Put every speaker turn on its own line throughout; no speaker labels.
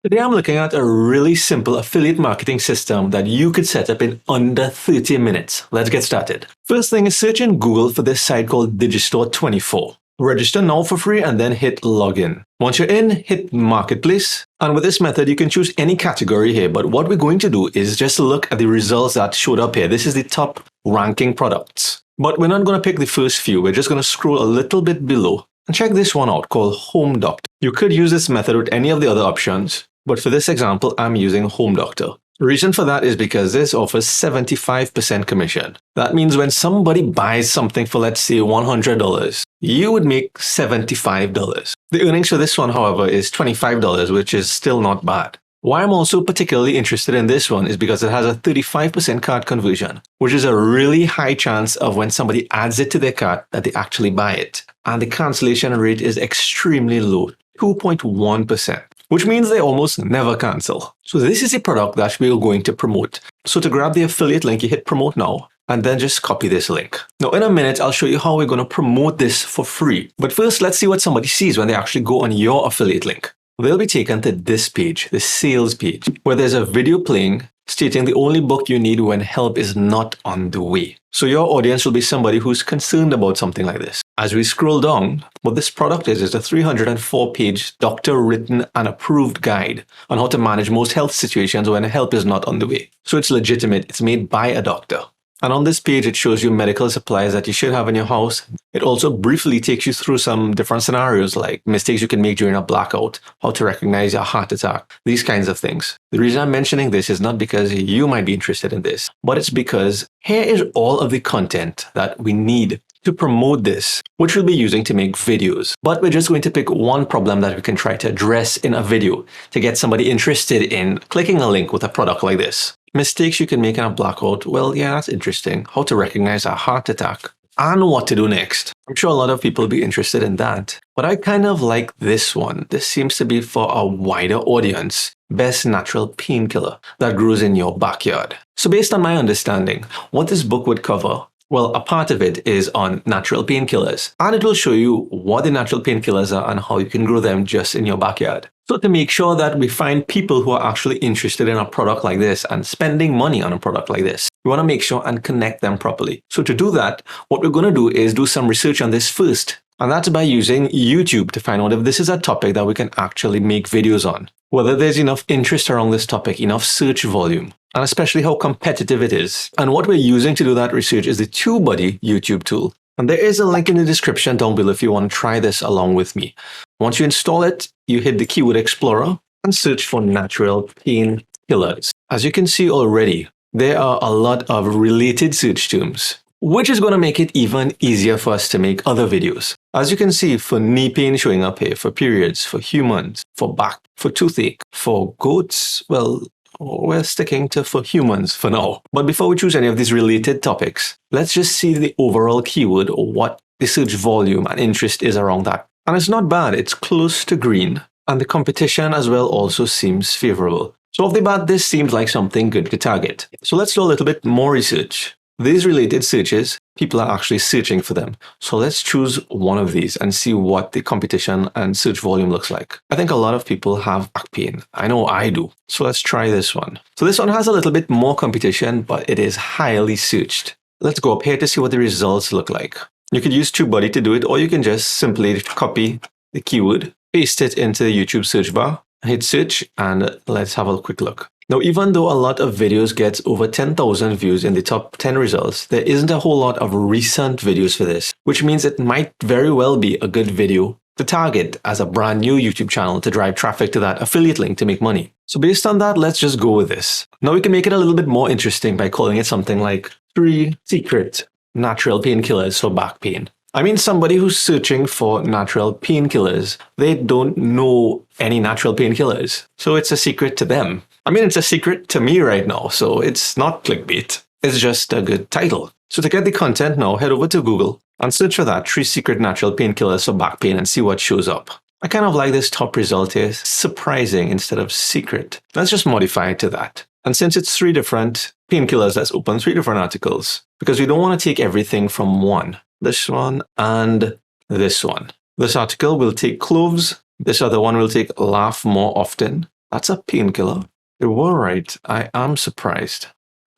Today I'm looking at a really simple affiliate marketing system that you could set up in under 30 minutes. Let's get started. First thing is search in Google for this site called Digistore24. Register now for free and then hit login. Once you're in, hit marketplace. And with this method, you can choose any category here. But what we're going to do is just look at the results that showed up here. This is the top ranking products. But we're not going to pick the first few. We're just going to scroll a little bit below and check this one out called Home Doctor. You could use this method with any of the other options, but for this example, I'm using Home Doctor. The reason for that is because this offers 75% commission. That means when somebody buys something for, let's say, $100, you would make $75. The earnings for this one, however, is $25, which is still not bad. Why I'm also particularly interested in this one is because it has a 35% cart conversion, which is a really high chance of when somebody adds it to their cart that they actually buy it. And the cancellation rate is extremely low, 2.1%. Which means they almost never cancel. So this is a product that we are going to promote. So to grab the affiliate link, you hit promote now, and then just copy this link. Now in a minute, I'll show you how we're going to promote this for free. But first, let's see what somebody sees when they actually go on your affiliate link. They'll be taken to this page, the sales page, where there's a video playing stating the only book you need when help is not on the way. So your audience will be somebody who's concerned about something like this. As we scroll down, what this product is a 304-page doctor-written and approved guide on how to manage most health situations when help is not on the way. So it's legitimate. It's made by a doctor. And on this page, it shows you medical supplies that you should have in your house. It also briefly takes you through some different scenarios like mistakes you can make during a blackout, how to recognize a heart attack, these kinds of things. The reason I'm mentioning this is not because you might be interested in this, but it's because here is all of the content that we need to promote this, which we'll be using to make videos. But we're just going to pick one problem that we can try to address in a video to get somebody interested in clicking a link with a product like this. Mistakes you can make in a blackout, well, yeah, that's interesting. How to recognize a heart attack and what to do next. I'm sure a lot of people will be interested in that. But I kind of like this one. This seems to be for a wider audience. Best natural painkiller that grows in your backyard. So based on my understanding, what this book would cover, well, a part of it is on natural painkillers, and it will show you what the natural painkillers are and how you can grow them just in your backyard. So to make sure that we find people who are actually interested in a product like this and spending money on a product like this, we want to make sure and connect them properly. So to do that, what we're going to do is do some research on this first. And that's by using YouTube to find out if this is a topic that we can actually make videos on. Whether there's enough interest around this topic, enough search volume, and especially how competitive it is. And what we're using to do that research is the TubeBuddy YouTube tool. And there is a link in the description down below if you want to try this along with me. Once you install it, you hit the Keyword Explorer and search for natural painkillers. As you can see already, there are a lot of related search terms, which is going to make it even easier for us to make other videos. As you can see, for knee pain showing up here, for periods, for humans, for back, for toothache, for goats, well, we're sticking to for humans for now. But before we choose any of these related topics, let's just see the overall keyword or what the search volume and interest is around that. And it's not bad. It's close to green. And the competition as well also seems favorable. So off the bat, this seems like something good to target. So let's do a little bit more research. These related searches, people are actually searching for them. So let's choose one of these and see what the competition and search volume looks like. I think a lot of people have back pain. I know I do. So let's try this one. So this one has a little bit more competition, but it is highly searched. Let's go up here to see what the results look like. You could use TubeBuddy to do it, or you can just simply copy the keyword, paste it into the YouTube search bar, hit search, and let's have a quick look. Now, even though a lot of videos get over 10,000 views in the top 10 results, there isn't a whole lot of recent videos for this, which means it might very well be a good video to target as a brand new YouTube channel to drive traffic to that affiliate link to make money. So based on that, let's just go with this. Now we can make it a little bit more interesting by calling it something like 3 secret natural painkillers for back pain. I mean, somebody who's searching for natural painkillers, they don't know any natural painkillers. So it's a secret to them. I mean, it's a secret to me right now, so it's not clickbait. It's just a good title. So to get the content now, head over to Google and search for that 3 secret natural painkillers for back pain and see what shows up. I kind of like this top result here, surprising instead of secret. Let's just modify it to that. And since it's 3 different painkillers, let's open 3 different articles because we don't want to take everything from one. This one and this one. This article will take cloves. This other one will take laugh more often. That's a painkiller. You were right. I am surprised.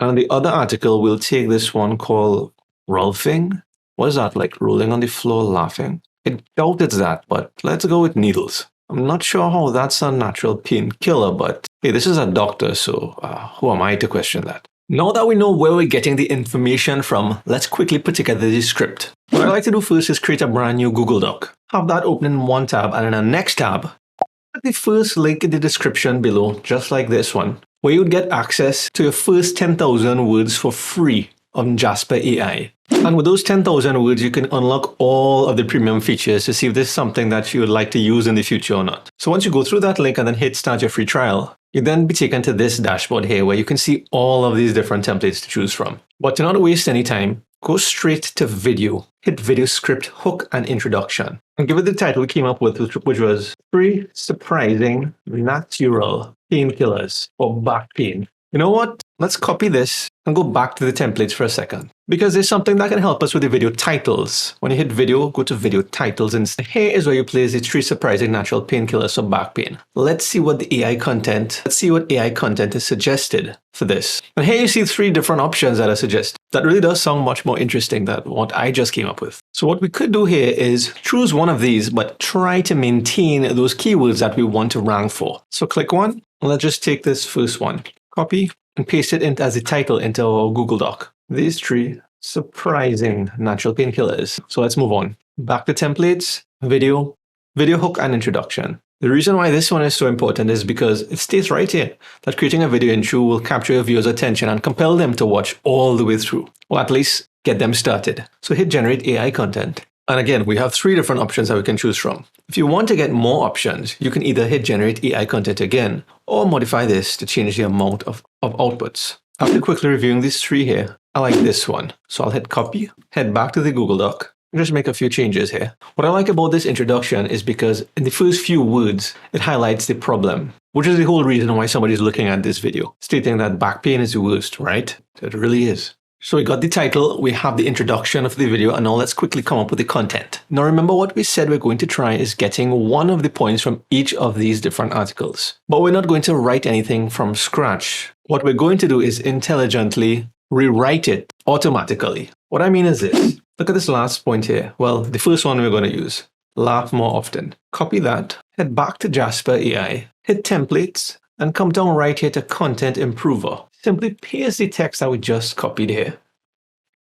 And the other article, we'll take this one called Rolfing. What is that, like rolling on the floor laughing? I doubt it's that, but let's go with needles. I'm not sure how that's a natural painkiller, but hey, this is a doctor, so who am I to question that? Now that we know where we're getting the information from, let's quickly put together the script. What I'd like to do first is create a brand new Google Doc. Have that open in one tab, and in the next tab, put the first link in the description below, just like this one, where you would get access to your first 10,000 words for free on Jasper AI. And with those 10,000 words, you can unlock all of the premium features to see if this is something that you would like to use in the future or not. So once you go through that link and then hit start your free trial, you'll then be taken to this dashboard here where you can see all of these different templates to choose from. But to not waste any time, go straight to video, hit video script, hook, and introduction. And give it the title we came up with, which was 3 Surprising Natural Painkillers for Back Pain. You know what? Let's copy this and go back to the templates for a second, because there's something that can help us with the video titles. When you hit video, go to video titles, and here is where you place the 3 surprising natural painkillers for back pain. Let's see what AI content is suggested for this. And here you see 3 different options that are suggested. That really does sound much more interesting than what I just came up with. So what we could do here is choose one of these, but try to maintain those keywords that we want to rank for. So click one, and let's just take this first one. Copy and paste it in as a title into our Google Doc. These 3 surprising natural painkillers. So let's move on. Back to templates, video hook, and introduction. The reason why this one is so important is because it states right here that creating a video intro will capture your viewers' attention and compel them to watch all the way through, or at least get them started. So hit generate AI content. And again, we have 3 different options that we can choose from. If you want to get more options, you can either hit generate AI content again, or modify this to change the amount of outputs. After quickly reviewing these 3 here, I like this one. So I'll hit copy, head back to the Google Doc, and just make a few changes here. What I like about this introduction is because in the first few words, it highlights the problem, which is the whole reason why somebody's looking at this video, stating that back pain is the worst, right? It really is. So we got the title, we have the introduction of the video, and now let's quickly come up with the content. Now remember, what we said we're going to try is getting one of the points from each of these different articles. But we're not going to write anything from scratch. What we're going to do is intelligently rewrite it automatically. What I mean is this. Look at this last point here. Well, the first one we're going to use. Laugh more often. Copy that, head back to Jasper AI, hit templates, and come down right here to Content Improver. Simply paste the text that we just copied here,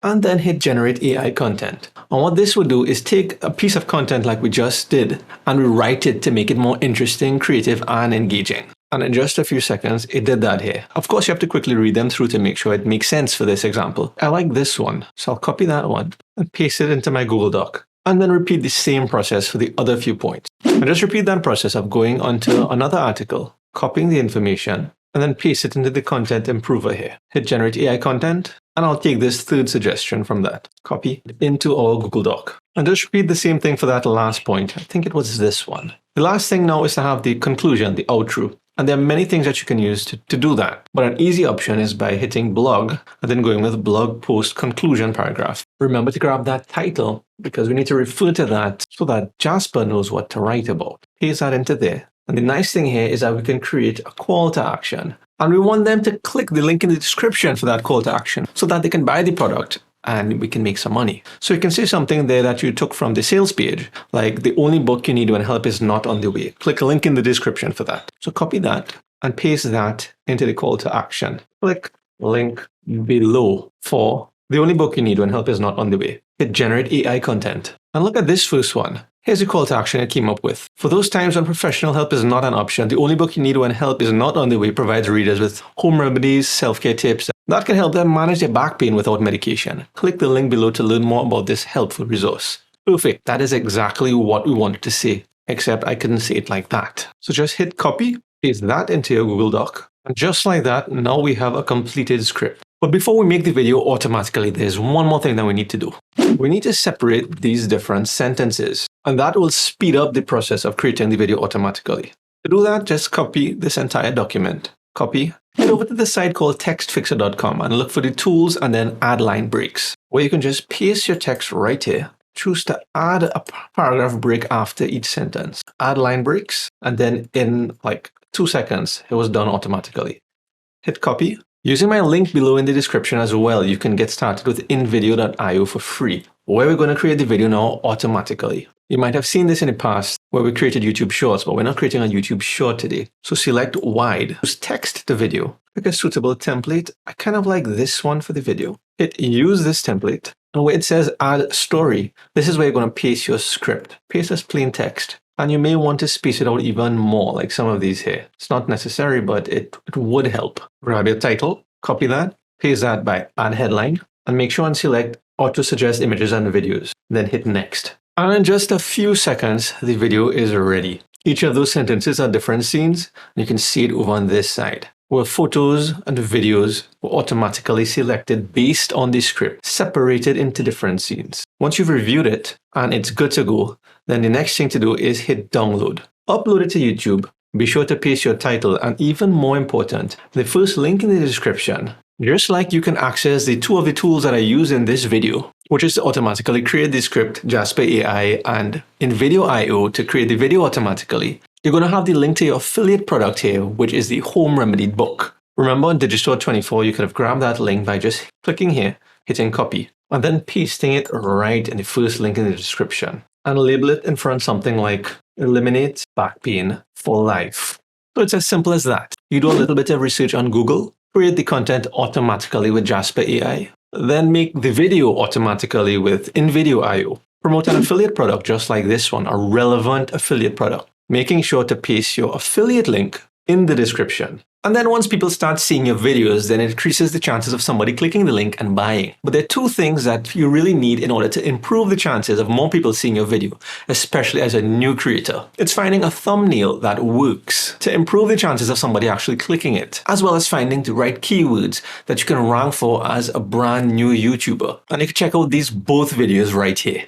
and then hit Generate AI Content. And what this would do is take a piece of content like we just did and rewrite it to make it more interesting, creative, and engaging. And in just a few seconds, it did that here. Of course, you have to quickly read them through to make sure it makes sense for this example. I like this one, so I'll copy that one and paste it into my Google Doc, and then repeat the same process for the other few points. And just repeat that process of going onto another article, copying the information, and then paste it into the Content Improver here. Hit Generate AI Content, and I'll take this 3rd suggestion from that. Copy into our Google Doc. And just repeat the same thing for that last point. I think it was this one. The last thing now is to have the conclusion, the outro. And there are many things that you can use to do that. But an easy option is by hitting blog and then going with blog post conclusion paragraph. Remember to grab that title because we need to refer to that so that Jasper knows what to write about. Paste that into there. And the nice thing here is that we can create a call to action. And we want them to click the link in the description for that call to action so that they can buy the product and we can make some money. So you can say something there that you took from the sales page, like the only book you need when help is not on the way. Click a link in the description for that. So copy that and paste that into the call to action. Click link below for the only book you need when help is not on the way. Hit Generate AI Content. And look at this first one. Here's a call to action it came up with. For those times when professional help is not an option, the only book you need when help is not on the way provides readers with home remedies, self-care tips that can help them manage their back pain without medication. Click the link below to learn more about this helpful resource. Perfect. That is exactly what we wanted to say, except I couldn't say it like that. So just hit copy, paste that into your Google Doc. And just like that, now we have a completed script. But before we make the video automatically, there's one more thing that we need to do. We need to separate these different sentences, and that will speed up the process of creating the video automatically. To do that, just copy this entire document. Copy, head over to the site called textfixer.com and look for the tools and then add line breaks, where you can just paste your text right here. Choose to add a paragraph break after each sentence. Add line breaks, and then in like 2 seconds, it was done automatically. Hit copy. Using my link below in the description as well, you can get started with invideo.io for free, where we're going to create the video now automatically. You might have seen this in the past where we created YouTube Shorts, but we're not creating a YouTube Short today. So select wide, use text to video, pick a suitable template. I kind of like this one for the video. Hit use this template, and where it says add story, this is where you're going to paste your script. Paste as plain text. And you may want to space it out even more, like some of these here. It's not necessary, but it would help. Grab your title, copy that, paste that by add headline, and make sure and select auto suggest images and videos. Then hit next. And in just a few seconds, the video is ready. Each of those sentences are different scenes, and you can see it over on this side, where photos and videos were automatically selected based on the script, separated into different scenes. Once you've reviewed it and it's good to go, then the next thing to do is hit download. Upload it to YouTube. Be sure to paste your title, and even more important, the first link in the description. Just like you can access the two of the tools that I use in this video, which is to automatically create the script, Jasper AI, and InVideo.io to create the video automatically, you're going to have the link to your affiliate product here, which is the Home Remedy book. Remember, on Digistore24, you could have grabbed that link by just clicking here, hitting copy, and then pasting it right in the first link in the description, and label it in front something like eliminate back pain for life. So it's as simple as that. You do a little bit of research on Google, create the content automatically with Jasper AI, then make the video automatically with InVideo.io. Promote an affiliate product just like this one, a relevant affiliate product, making sure to paste your affiliate link in the description. And then once people start seeing your videos, then it increases the chances of somebody clicking the link and buying. But there are two things that you really need in order to improve the chances of more people seeing your video, especially as a new creator. It's finding a thumbnail that works to improve the chances of somebody actually clicking it, as well as finding the right keywords that you can rank for as a brand new YouTuber. And you can check out these both videos right here.